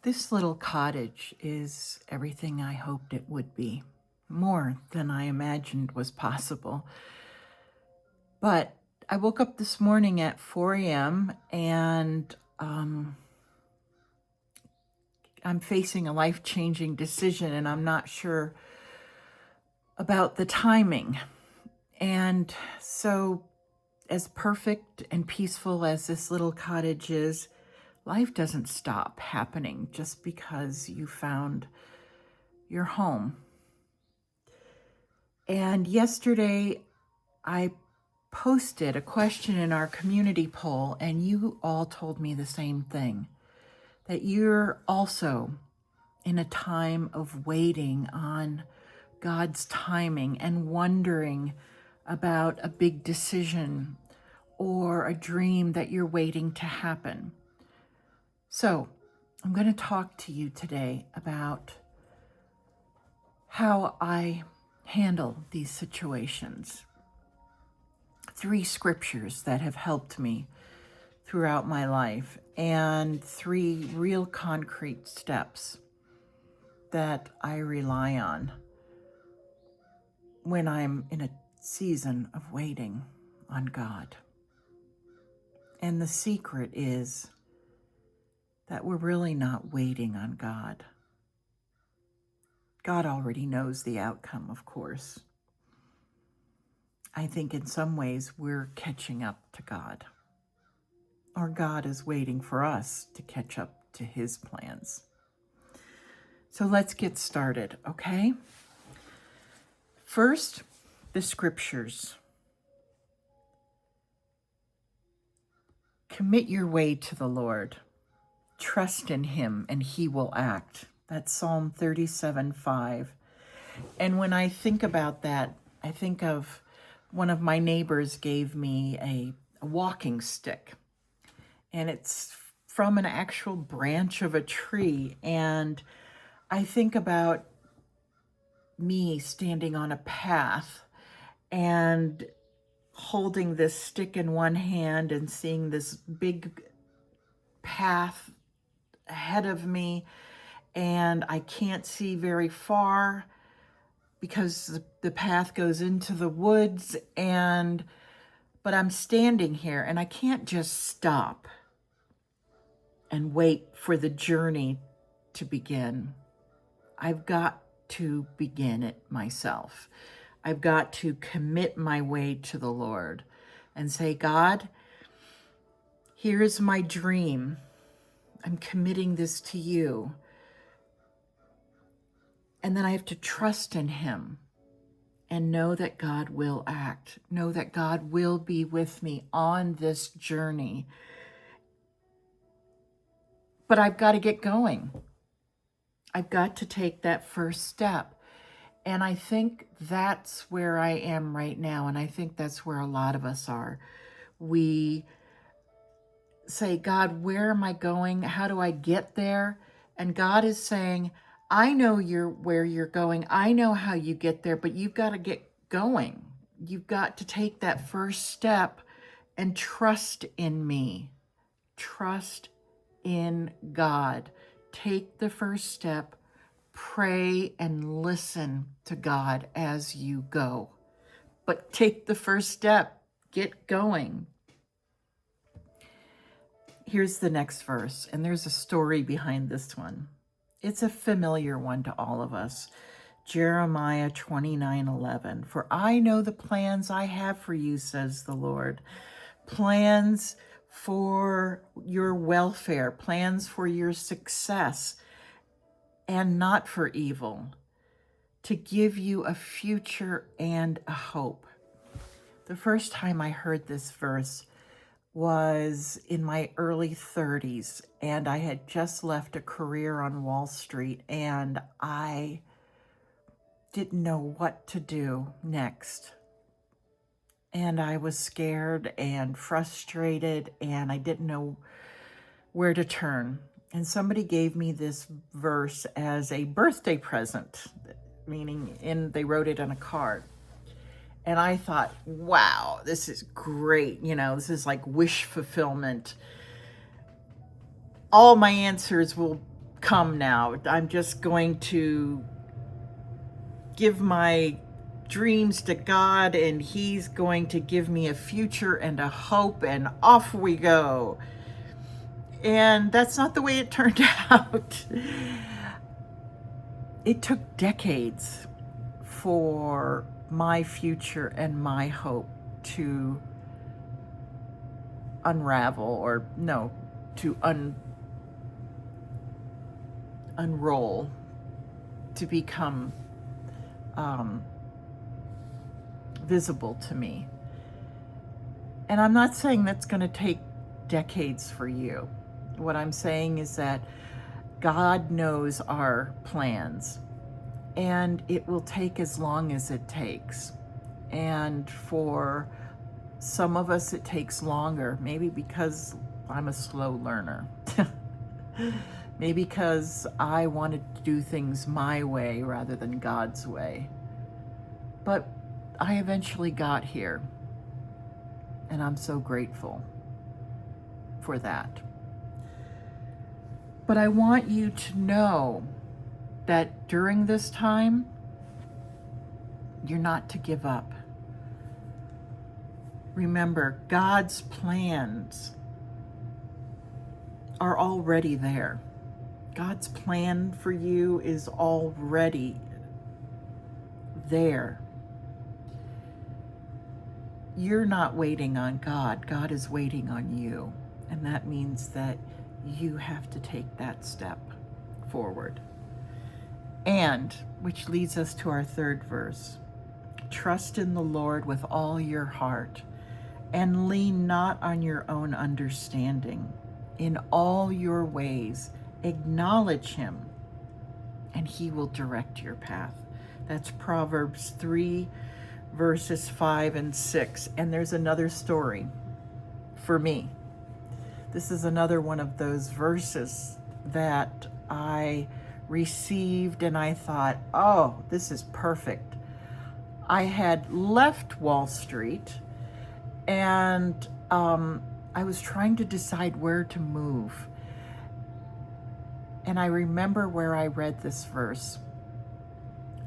This little cottage is everything I hoped it would be, more than I imagined was possible. But I woke up this morning at 4 a.m. and I'm facing a life-changing decision, and I'm not sure about the timing. And so, as perfect and peaceful as this little cottage is, life doesn't stop happening just because you found your home. And yesterday, I posted a question in our community poll, and you all told me the same thing, that you're also in a time of waiting on God's timing and wondering about a big decision or a dream that you're waiting to happen. So I'm going to talk to you today about how I handle these situations. 3 scriptures that have helped me throughout my life, and 3 real concrete steps that I rely on when I'm in a season of waiting on God. And the secret is that we're really not waiting on God. God already knows the outcome, of course. I think in some ways we're catching up to God, or God is waiting for us to catch up to his plans. So let's get started, okay? First, the scriptures. Commit your way to the Lord. Trust in him and he will act. That's Psalm 37:5. And when I think about that, I think of one of my neighbors gave me a walking stick, and it's from an actual branch of a tree. And I think about me standing on a path and holding this stick in one hand and seeing this big path ahead of me, and I can't see very far because the path goes into the woods, but I'm standing here and I can't just stop and wait for the journey to begin. I've got to begin it myself. I've got to commit my way to the Lord and say, God, here's my dream. I'm committing this to you. And then I have to trust in him and know that God will act, know that God will be with me on this journey. But I've got to get going. I've got to take that first step. And I think that's where I am right now. And I think that's where a lot of us are. We say, God, where am I going? How do I get there? And God is saying, I know where you're going. I know how you get there, but you've got to get going. You've got to take that first step and trust in me. Trust in God. Take the first step, pray and listen to God as you go. But take the first step, get going. Here's the next verse, and there's a story behind this one. It's a familiar one to all of us. Jeremiah 29:11. For I know the plans I have for you, says the Lord. Plans for your welfare, plans for your success, and not for evil, to give you a future and a hope. The first time I heard this verse was in my early 30s, and I had just left a career on Wall Street, and I didn't know what to do next. And I was scared and frustrated, and I didn't know where to turn. And somebody gave me this verse as a birthday present, meaning they wrote it on a card. And I thought, wow, this is great. This is like wish fulfillment. All my answers will come now. I'm just going to give my dreams to God, and he's going to give me a future and a hope, and off we go. And that's not the way it turned out. It took decades for my future and my hope to unravel, or no, to unroll, to become visible to me. And I'm not saying that's going to take decades for you. What I'm saying is that God knows our plans, and it will take as long as it takes. And for some of us, it takes longer, maybe because I'm a slow learner. Maybe because I wanted to do things my way rather than God's way. But I eventually got here, and I'm so grateful for that. But I want you to know that during this time, you're not to give up. Remember, God's plans are already there. God's plan for you is already there. You're not waiting on God. God is waiting on you. And that means that you have to take that step forward. And, which leads us to our third verse, trust in the Lord with all your heart, and lean not on your own understanding. In all your ways, acknowledge him, and he will direct your path. That's Proverbs 3, verses 5 and 6. And there's another story for me. This is another one of those verses that I received, and I thought, oh, this is perfect. I had left Wall Street, and I was trying to decide where to move. And I remember where I read this verse.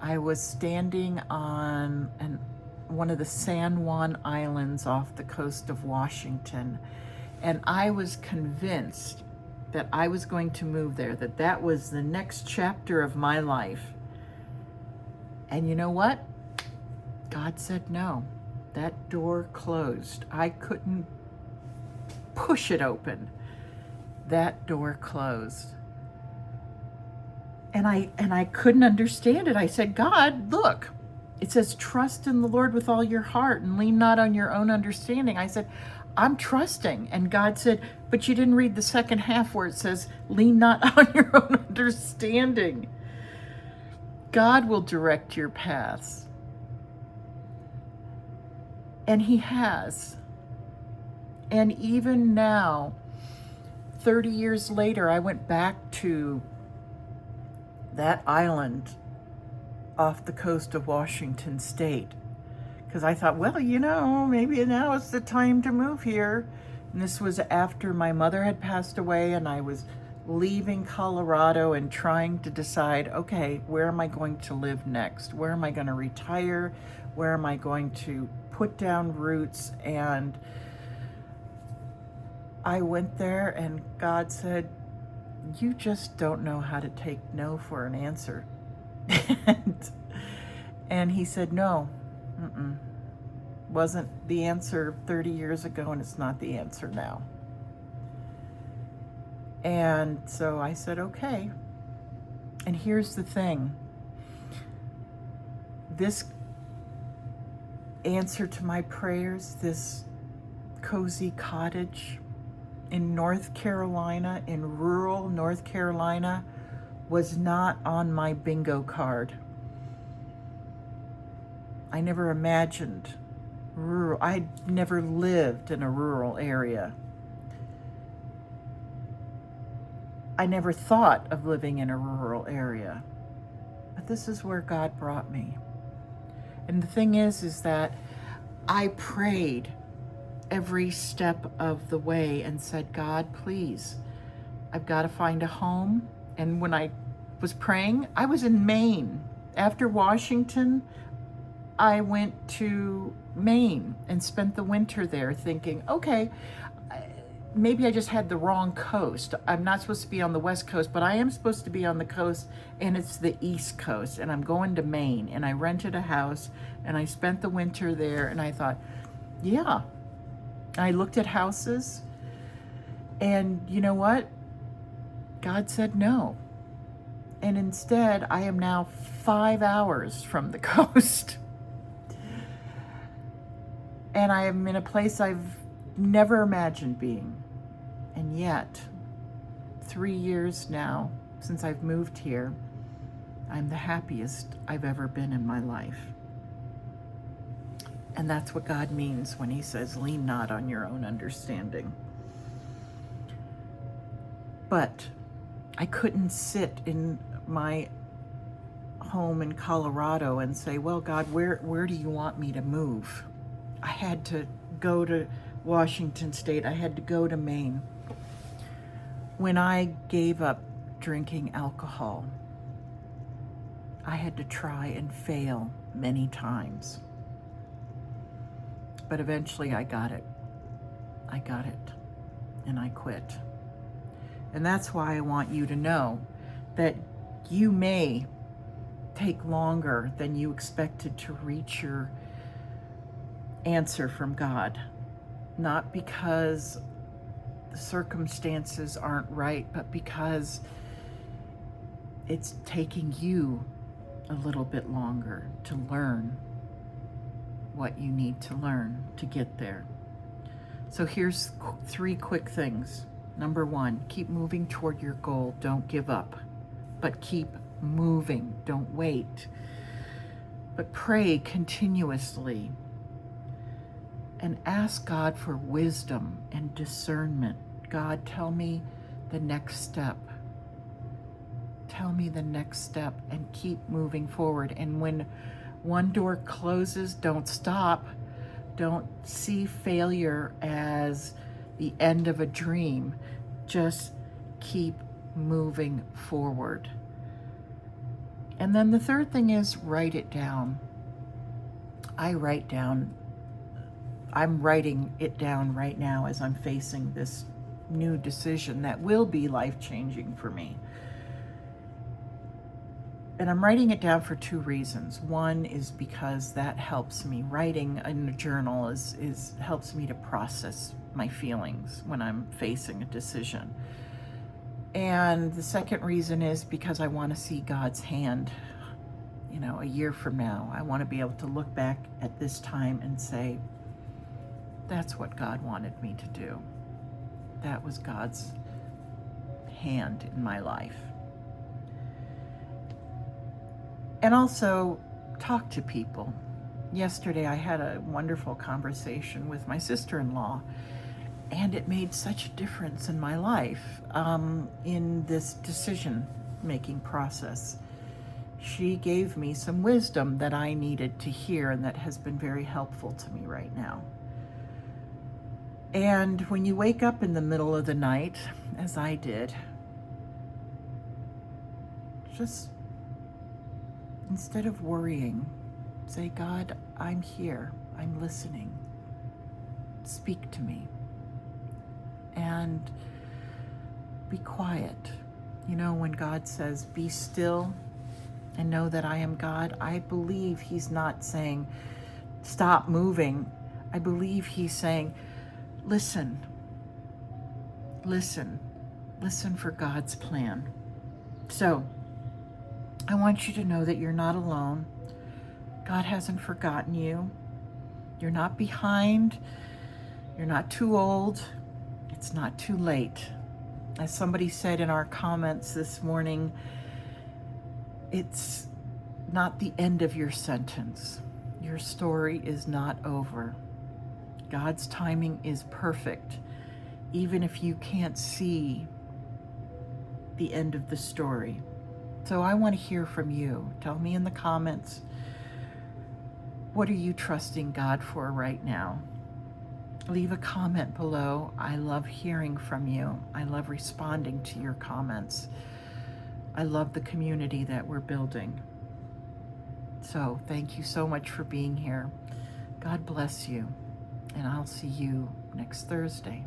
I was standing on one of the San Juan Islands off the coast of Washington, and I was convinced that I was going to move there, that that was the next chapter of my life. And you know what? God said no. That door closed. I couldn't push it open. That door closed. And I couldn't understand it. I said, God, look, it says trust in the Lord with all your heart and lean not on your own understanding. I said, I'm trusting. And God said, but you didn't read the second half where it says, lean not on your own understanding. God will direct your paths. And he has. And even now, 30 years later, I went back to that island off the coast of Washington State, because I thought, well, you know, maybe now is the time to move here. And this was after my mother had passed away, and I was leaving Colorado and trying to decide, okay, where am I going to live next? Where am I going to retire? Where am I going to put down roots? And I went there, and God said, you just don't know how to take no for an answer. And he said, no, wasn't the answer 30 years ago, and it's not the answer now. And so I said, okay. And here's the thing. This answer to my prayers, this cozy cottage in North Carolina, in rural North Carolina, was not on my bingo card. I never imagined rural. I never lived in a rural area. I never thought of living in a rural area. But this is where God brought me. And the thing is that I prayed every step of the way and said, God, please, I've got to find a home. And when I was praying, I was in Maine. After Washington, I went to Maine and spent the winter there thinking, okay, maybe I just had the wrong coast. I'm not supposed to be on the West Coast, but I am supposed to be on the coast, and it's the East Coast, and I'm going to Maine. And I rented a house, and I spent the winter there, and I thought, yeah. I looked at houses, and you know what? God said no. And instead, I am now 5 hours from the coast. And I am in a place I've never imagined being. And yet, 3 years now since I've moved here, I'm the happiest I've ever been in my life. And that's what God means when he says, lean not on your own understanding. But I couldn't sit in my home in Colorado and say, well, God, where do you want me to move? I had to go to Washington State. I had to go to Maine. When I gave up drinking alcohol, I had to try and fail many times. But eventually I got it. I got it. And I quit. And that's why I want you to know that you may take longer than you expected to reach your answer from God. Not because the circumstances aren't right, but because it's taking you a little bit longer to learn what you need to learn to get there. So here's 3 quick things. Number 1, keep moving toward your goal. Don't give up, but keep moving. Don't wait, but pray continuously and ask God for wisdom and discernment. God, tell me the next step. Tell me the next step, and keep moving forward. And when one door closes, don't stop. Don't see failure as the end of a dream. Just keep moving forward. And then the third thing is write it down. I'm writing it down right now as I'm facing this new decision that will be life-changing for me. And I'm writing it down for 2 reasons. One is because that helps me. Writing in a journal helps me to process my feelings when I'm facing a decision. And the second reason is because I want to see God's hand, a year from now. I want to be able to look back at this time and say, that's what God wanted me to do. That was God's hand in my life. And also talk to people. Yesterday I had a wonderful conversation with my sister-in-law, and it made such a difference in my life, in this decision-making process. She gave me some wisdom that I needed to hear, and that has been very helpful to me right now. And when you wake up in the middle of the night, as I did, just instead of worrying, say, God, I'm here. I'm listening. Speak to me. And be quiet. When God says, be still and know that I am God, I believe he's not saying, stop moving. I believe he's saying, listen. Listen. Listen for God's plan. So, I want you to know that you're not alone. God hasn't forgotten you. You're not behind. You're not too old. It's not too late. As somebody said in our comments this morning, it's not the end of your sentence. Your story is not over. God's timing is perfect, even if you can't see the end of the story. So I want to hear from you. Tell me in the comments, what are you trusting God for right now? Leave a comment below. I love hearing from you. I love responding to your comments. I love the community that we're building. So thank you so much for being here. God bless you, and I'll see you next Thursday.